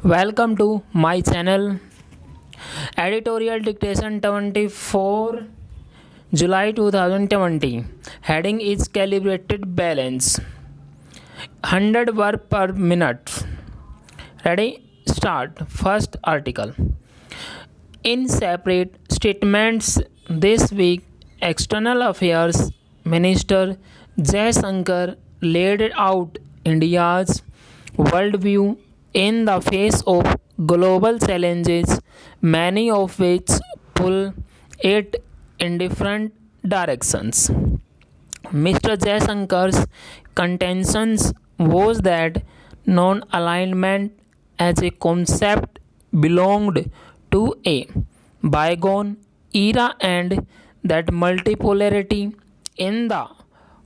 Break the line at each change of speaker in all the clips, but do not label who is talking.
Welcome to my channel. Editorial Dictation 24 July 2020. Heading is Calibrated Balance. 100 words per minute. Ready? Start. First article. In separate statements this week, External Affairs Minister Jaishankar laid out India's worldview in the face of global challenges, many of which pull it in different directions. Mr. Jaishankar's contention was that non alignment as a concept belonged to a bygone era and that multipolarity in the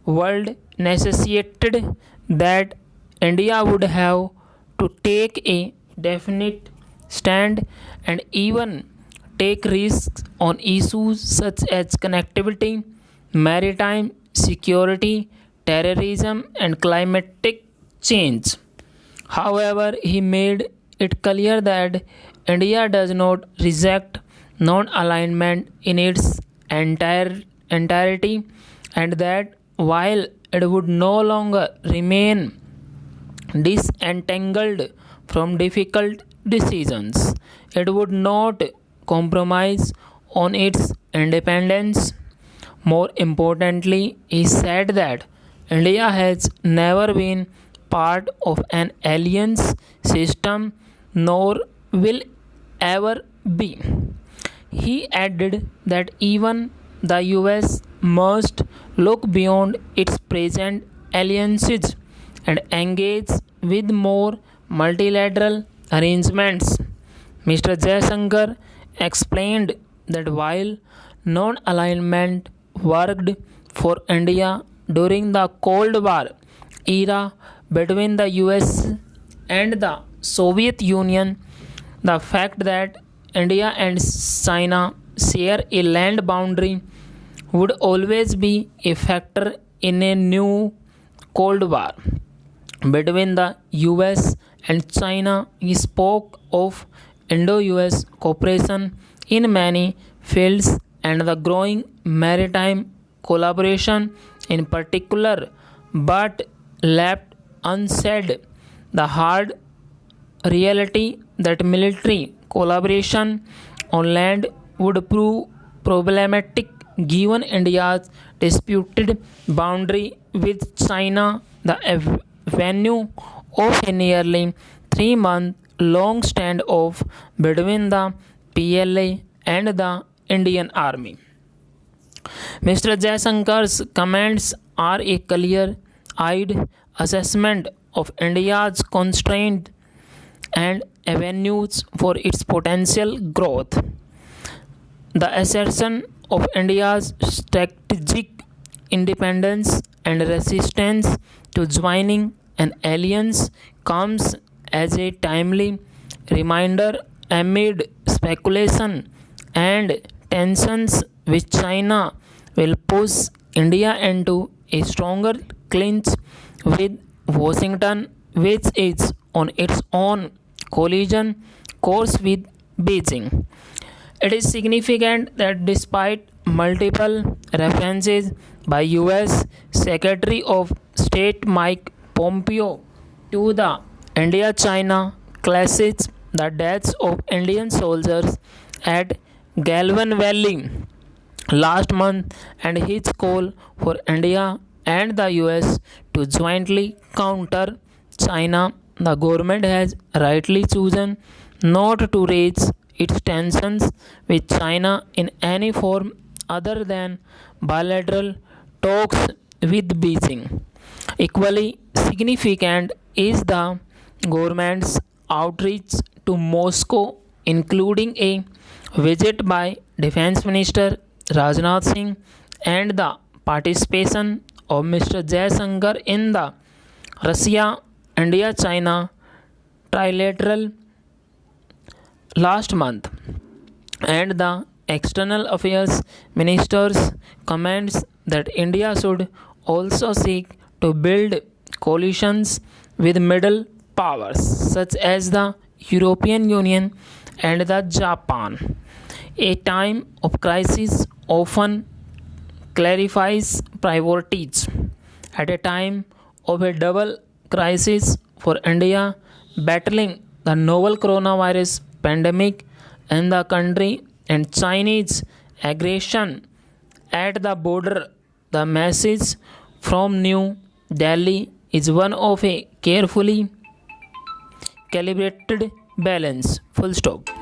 world necessitated that India would have to take a definite stand and even take risks on issues such as connectivity, maritime security, terrorism, and climatic change. However, he made it clear that India does not reject non alignment in its entirety and that while it would no longer remain disentangled from difficult decisions, it would not compromise on its independence. More importantly, he said that India has never been part of an alliance system nor will ever be. He added that even the US must look beyond its present alliances and engage with more multilateral arrangements. Mr. Jaishankar explained that while non alignment worked for India during the Cold War era between the US and the Soviet Union, the fact that India and China share a land boundary would always be a factor in a new Cold War between the US and China. He spoke of Indo-US cooperation in many fields and the growing maritime collaboration in particular, but left unsaid the hard reality that military collaboration on land would prove problematic given India's disputed boundary with China, the venue of a nearly 3-month long standoff between the PLA and the Indian Army. Mr. Jaishankar's comments are a clear eyed assessment of India's constraints and avenues for its potential growth. The assertion of India's strategic independence and resistance to joining an alliance comes as a timely reminder amid speculation and tensions with China will push India into a stronger clinch with Washington, which is on its own collision course with Beijing. It is significant that despite multiple references by US Secretary of State Mike Pompeo to the India China clashes, the deaths of Indian soldiers at Galwan Valley last month, and his call for India and the US to jointly counter China, the government has rightly chosen not to raise its tensions with China in any form other than bilateral talks with Beijing. Equally significant is the government's outreach to Moscow, including a visit by Defense Minister Rajnath Singh and the participation of Mr. Jaishankar in the Russia India China trilateral last month, and the External Affairs Minister's comments that India should also seek to build coalitions with middle powers such as the European Union and the Japan. A time of crisis often clarifies priorities. At a time of a double crisis for India, battling the novel coronavirus pandemic in the country and Chinese aggression at the border, the message from New Delhi is one of a carefully calibrated balance. Full stop.